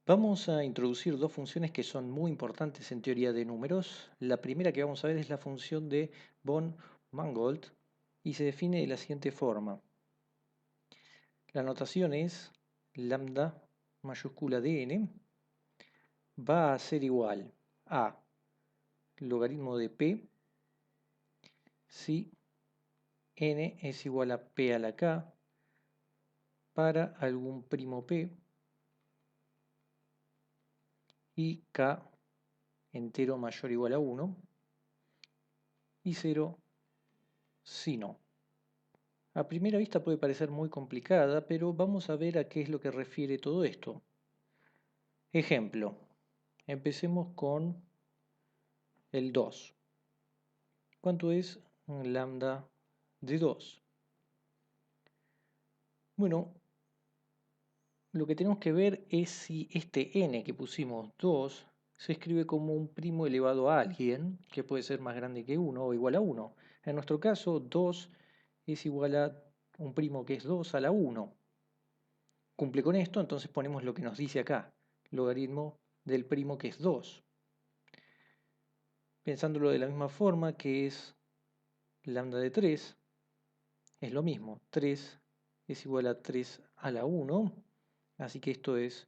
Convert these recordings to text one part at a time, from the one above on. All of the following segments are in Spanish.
Vamos a introducir dos funciones que son muy importantes en teoría de números. La primera que vamos a ver es la función de von Mangold y se define de la siguiente forma. La notación es lambda mayúscula de n va a ser igual a logaritmo de p si n es igual a p a la k para algún primo p y k entero mayor o igual a 1 y 0 si no. A primera vista puede parecer muy complicada, pero vamos a ver a qué es lo que refiere todo esto. Ejemplo, empecemos con el 2. ¿Cuánto es lambda de 2? Bueno, lo que tenemos que ver es si este n que pusimos 2 se escribe como un primo elevado a alguien, que puede ser más grande que 1 o igual a 1. En nuestro caso, 2 es igual a un primo que es 2 a la 1. Cumple con esto, entonces ponemos lo que nos dice acá, logaritmo del primo que es 2. Pensándolo de la misma forma que es lambda de 3, es lo mismo, 3 es igual a 3 a la 1, así que esto es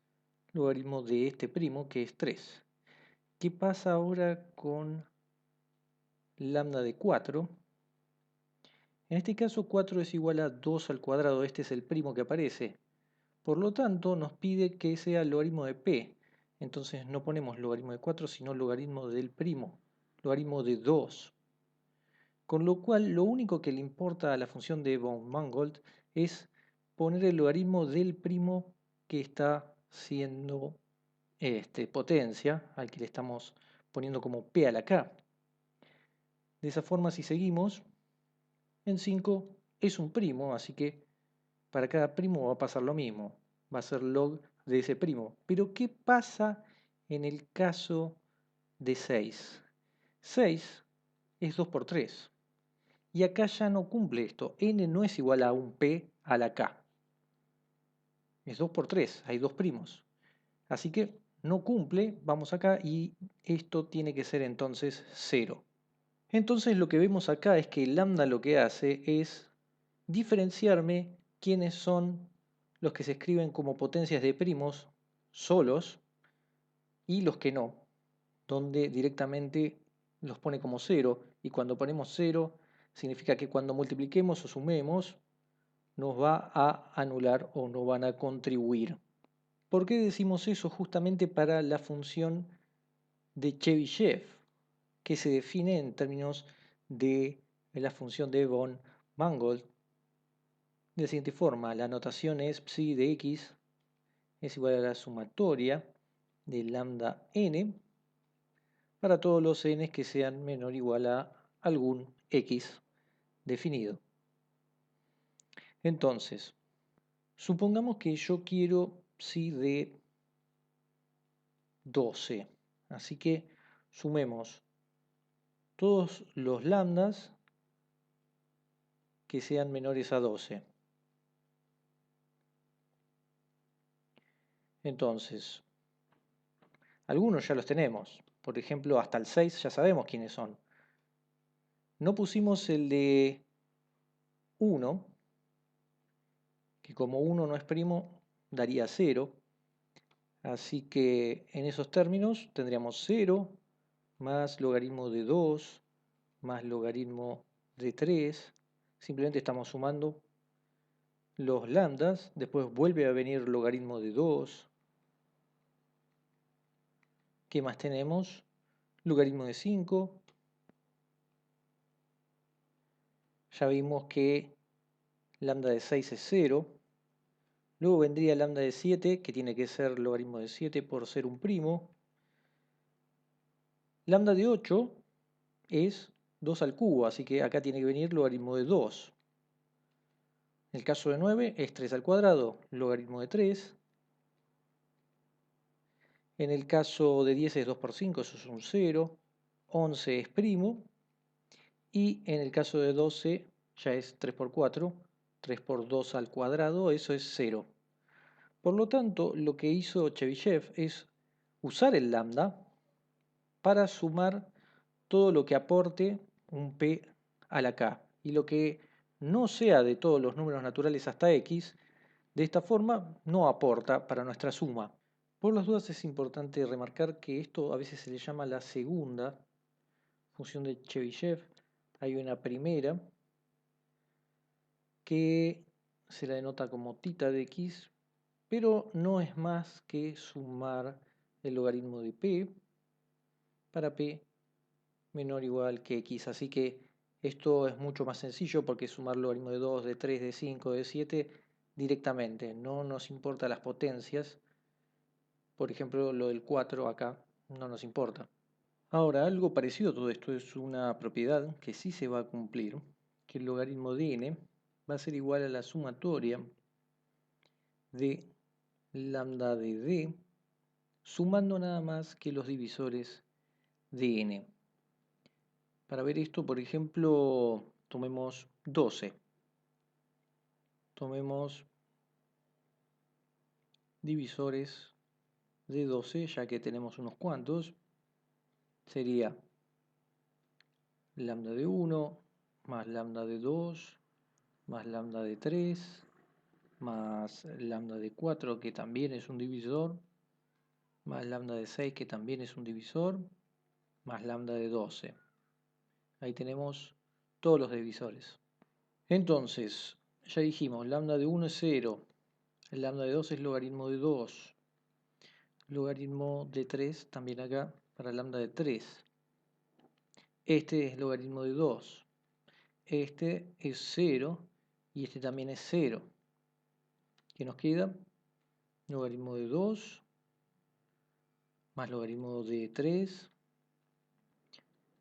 logaritmo de este primo que es 3. ¿Qué pasa ahora con lambda de 4? En este caso 4 es igual a 2 al cuadrado, este es el primo que aparece. Por lo tanto, nos pide que sea el logaritmo de p. Entonces no ponemos logaritmo de 4, sino logaritmo del primo, logaritmo de 2. Con lo cual, lo único que le importa a la función de von Mangold es poner el logaritmo del primo que está siendo potencia, al que le estamos poniendo como p a la k. De esa forma, si seguimos, en 5 es un primo, así que para cada primo va a pasar lo mismo. Va a ser log de ese primo. Pero ¿qué pasa en el caso de 6? 6 es 2 por 3. Y acá ya no cumple esto. N no es igual a un P a la K. Es 2 por 3. Hay dos primos. Así que no cumple. Vamos acá y esto tiene que ser entonces 0. Entonces lo que vemos acá es que lambda lo que hace es diferenciarme quiénes son los que se escriben como potencias de primos solos y los que no, donde directamente los pone como 0, y cuando ponemos 0 significa que cuando multipliquemos o sumemos nos va a anular o no van a contribuir. ¿Por qué decimos eso? Justamente para la función de Chebyshev, que se define en términos de la función de von Mangold de la siguiente forma. La notación es psi de x es igual a la sumatoria de lambda n para todos los n que sean menor o igual a algún x definido. Entonces, supongamos que yo quiero psi de 12. Así que sumemos todos los lambdas que sean menores a 12. Entonces, algunos ya los tenemos. Por ejemplo, hasta el 6 ya sabemos quiénes son. No pusimos el de 1, que como 1 no es primo, daría 0. Así que en esos términos tendríamos 0 más logaritmo de 2 más logaritmo de 3. Simplemente estamos sumando los lambdas. Después vuelve a venir logaritmo de 2. ¿Qué más tenemos? Logaritmo de 5. Ya vimos que lambda de 6 es 0. Luego vendría lambda de 7, que tiene que ser logaritmo de 7 por ser un primo. Lambda de 8 es 2 al cubo, así que acá tiene que venir logaritmo de 2. En el caso de 9 es 3 al cuadrado, logaritmo de 3. En el caso de 10 es 2 por 5, eso es un 0. 11 es primo. Y en el caso de 12 ya es 3 por 4, 3 por 2 al cuadrado, eso es 0. Por lo tanto, lo que hizo Chebyshev es usar el lambda para sumar todo lo que aporte un p a la k y lo que no sea de todos los números naturales hasta x, de esta forma no aporta para nuestra suma. Por las dudas es importante remarcar que esto a veces se le llama la segunda función de Chebyshev. Hay una primera que se la denota como tita de x, pero no es más que sumar el logaritmo de p para p menor o igual que x. Así que esto es mucho más sencillo porque es sumar logaritmo de 2, de 3, de 5, de 7 directamente. No nos importa las potencias. Por ejemplo, lo del 4 acá no nos importa. Ahora, algo parecido a todo esto es una propiedad que sí se va a cumplir, que el logaritmo de n va a ser igual a la sumatoria de lambda de d, sumando nada más que los divisores de n. Para ver esto, por ejemplo, tomemos 12. Tomemos divisores de 12, ya que tenemos unos cuantos. Sería lambda de 1 más lambda de 2 más lambda de 3 más lambda de 4, que también es un divisor, más lambda de 6, que también es un divisor, más lambda de 12. Ahí tenemos todos los divisores. Entonces, ya dijimos, lambda de 1 es 0, el lambda de 2 es logaritmo de 2, logaritmo de 3 también acá para lambda de 3. Este es logaritmo de 2, este es 0 y este también es 0. ¿Qué nos queda? Logaritmo de 2 más logaritmo de 3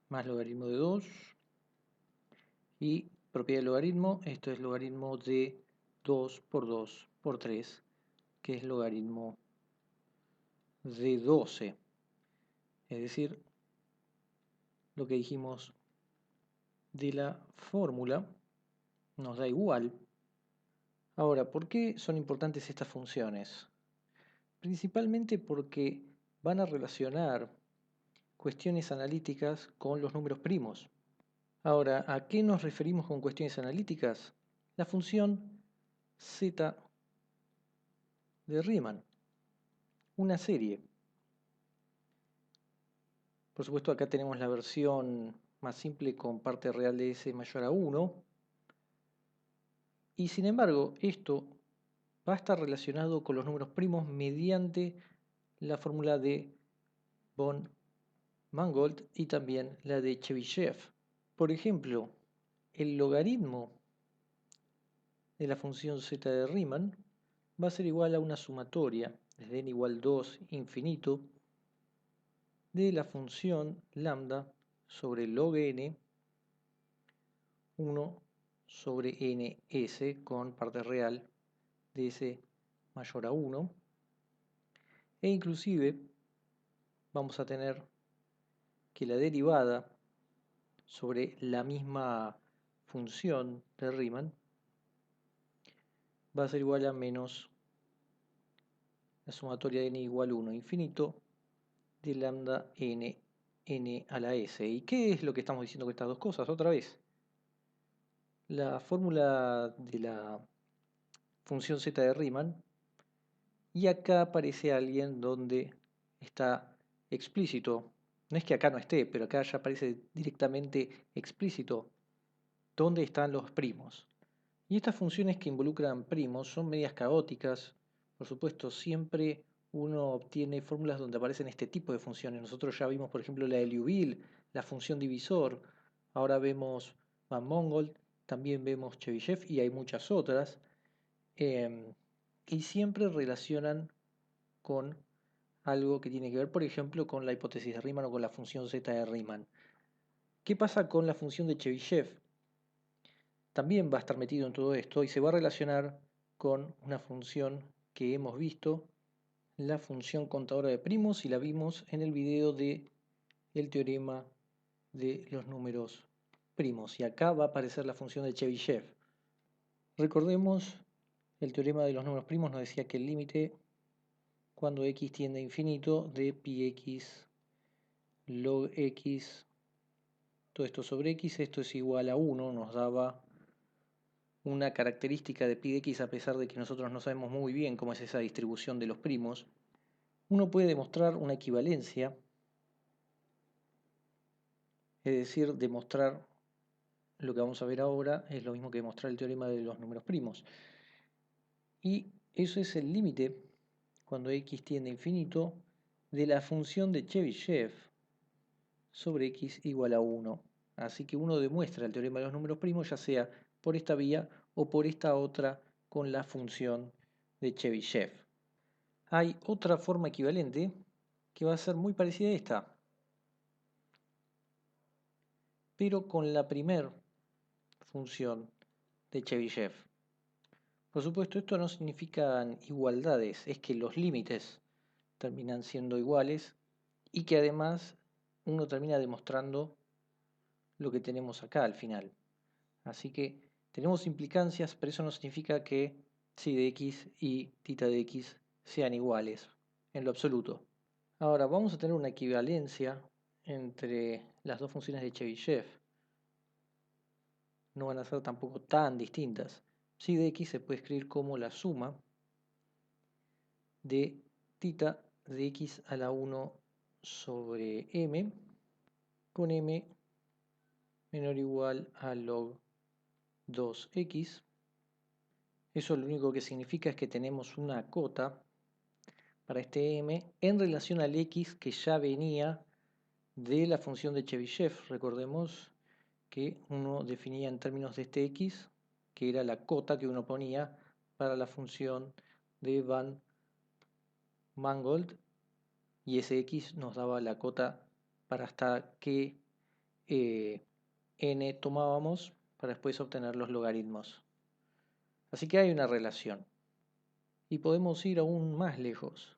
más logaritmo de 2 y propiedad del logaritmo, esto es logaritmo de 2 por 2 por 3, que es logaritmo de 12. Es decir, lo que dijimos de la fórmula nos da igual. Ahora, ¿por qué son importantes estas funciones? Principalmente porque van a relacionar cuestiones analíticas con los números primos. Ahora, ¿a qué nos referimos con cuestiones analíticas? La función z de Riemann, una serie. Por supuesto, acá tenemos la versión más simple con parte real de s mayor a 1. Y sin embargo, esto va a estar relacionado con los números primos mediante la fórmula de von Mangold y también la de Chebyshev. Por ejemplo, el logaritmo de la función z de Riemann va a ser igual a una sumatoria desde n igual 2 infinito de la función lambda sobre log n 1 sobre ns con parte real de s mayor a 1, e inclusive vamos a tener que la derivada sobre la misma función de Riemann va a ser igual a menos la sumatoria de n igual 1 infinito de lambda n a la s. ¿Y qué es lo que estamos diciendo con estas dos cosas? Otra vez, la fórmula de la función z de Riemann, y acá aparece alguien donde está explícito. No es que acá no esté, pero acá ya aparece directamente explícito dónde están los primos. Y estas funciones que involucran primos son medias caóticas. Por supuesto, siempre uno obtiene fórmulas donde aparecen este tipo de funciones. Nosotros ya vimos, por ejemplo, la de Liouville, la función divisor. Ahora vemos Van Mangold, también vemos Chebyshev y hay muchas otras. Y siempre relacionan con algo que tiene que ver, por ejemplo, con la hipótesis de Riemann o con la función z de Riemann. ¿Qué pasa con la función de Chebyshev? También va a estar metido en todo esto y se va a relacionar con una función que hemos visto, la función contadora de primos, y la vimos en el video de el teorema de los números primos. Y acá va a aparecer la función de Chebyshev. Recordemos El teorema de los números primos nos decía que el límite cuando x tiende a infinito de pi x log x, todo esto sobre x, esto es igual a 1, nos daba una característica de pi de x a pesar de que nosotros no sabemos muy bien cómo es esa distribución de los primos. Uno puede demostrar una equivalencia, es decir, demostrar lo que vamos a ver ahora es lo mismo que demostrar el teorema de los números primos. Y eso es el límite, cuando x tiende a infinito, de la función de Chebyshev sobre x igual a 1. Así que uno demuestra el teorema de los números primos ya sea por esta vía o por esta otra con la función de Chebyshev. Hay otra forma equivalente que va a ser muy parecida a esta, pero con la primer función de Chebyshev. Por supuesto, esto no significan igualdades, es que los límites terminan siendo iguales y que además uno termina demostrando lo que tenemos acá al final. Así que tenemos implicancias, pero eso no significa que psi de x y tita de x sean iguales en lo absoluto. Ahora vamos a tener una equivalencia entre las dos funciones de Chebyshev. No van a ser tampoco tan distintas. Psi de x se puede escribir como la suma de tita de x a la 1 sobre m con m menor o igual a log 2x. Eso lo único que significa es que tenemos una cota para este m en relación al x que ya venía de la función de Chebyshev. Recordemos que uno definía en términos de este x, que era la cota que uno ponía para la función de Van Mangold, y ese x nos daba la cota para hasta qué n tomábamos para después obtener los logaritmos. Así que hay una relación. Y podemos ir aún más lejos.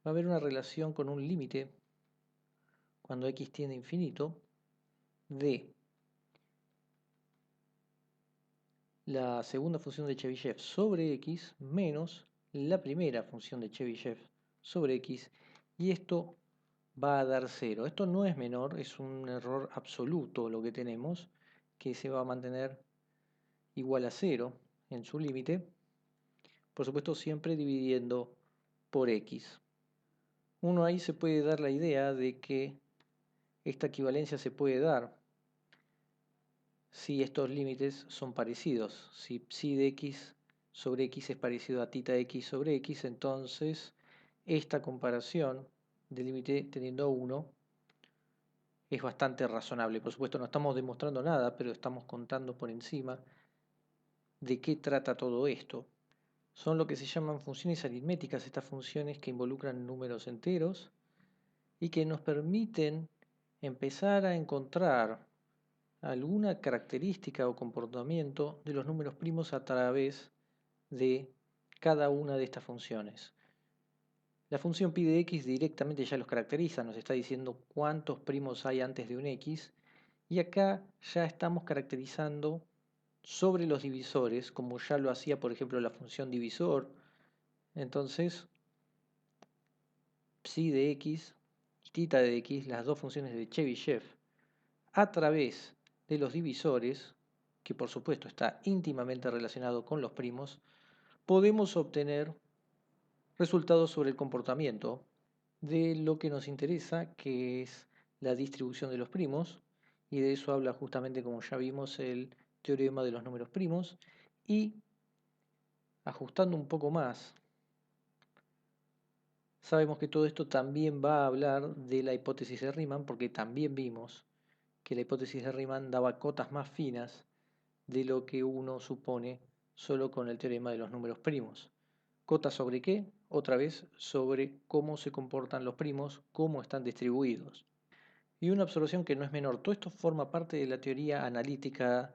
Va a haber una relación con un límite, cuando x tiende a infinito, de la segunda función de Chebyshev sobre x menos la primera función de Chebyshev sobre x, y esto va a dar 0. Esto no es menor, es un error absoluto lo que tenemos, que se va a mantener igual a 0 en su límite, por supuesto siempre dividiendo por x. Uno ahí se puede dar la idea de que esta equivalencia se puede dar si estos límites son parecidos. Si psi de x sobre x es parecido a tita de x sobre x, entonces esta comparación del límite teniendo a 1 es bastante razonable. Por supuesto no estamos demostrando nada, pero estamos contando por encima de qué trata todo esto. Son lo que se llaman funciones aritméticas, estas funciones que involucran números enteros y que nos permiten empezar a encontrar alguna característica o comportamiento de los números primos a través de cada una de estas funciones. La función pi de x directamente ya los caracteriza, nos está diciendo cuántos primos hay antes de un x, y acá ya estamos caracterizando sobre los divisores, como ya lo hacía por ejemplo la función divisor. Entonces psi de x y tita de x, las dos funciones de Chebyshev, a través de los divisores, que por supuesto está íntimamente relacionado con los primos, podemos obtener resultados sobre el comportamiento de lo que nos interesa, que es la distribución de los primos, y de eso habla justamente, como ya vimos, el teorema de los números primos. Y ajustando un poco más, sabemos que todo esto también va a hablar de la hipótesis de Riemann, porque también vimos que la hipótesis de Riemann daba cotas más finas de lo que uno supone solo con el teorema de los números primos. ¿Cotas sobre qué? Otra vez sobre cómo se comportan los primos, cómo están distribuidos. Y una observación que no es menor, todo esto forma parte de la teoría analítica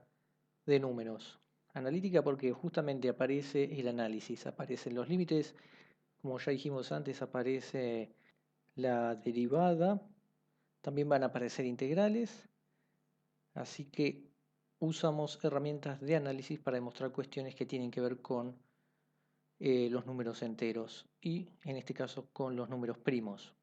de números. Analítica porque justamente aparece el análisis, aparecen los límites, como ya dijimos antes, aparece la derivada, también van a aparecer integrales, así que usamos herramientas de análisis para demostrar cuestiones que tienen que ver con los números enteros y en este caso con los números primos.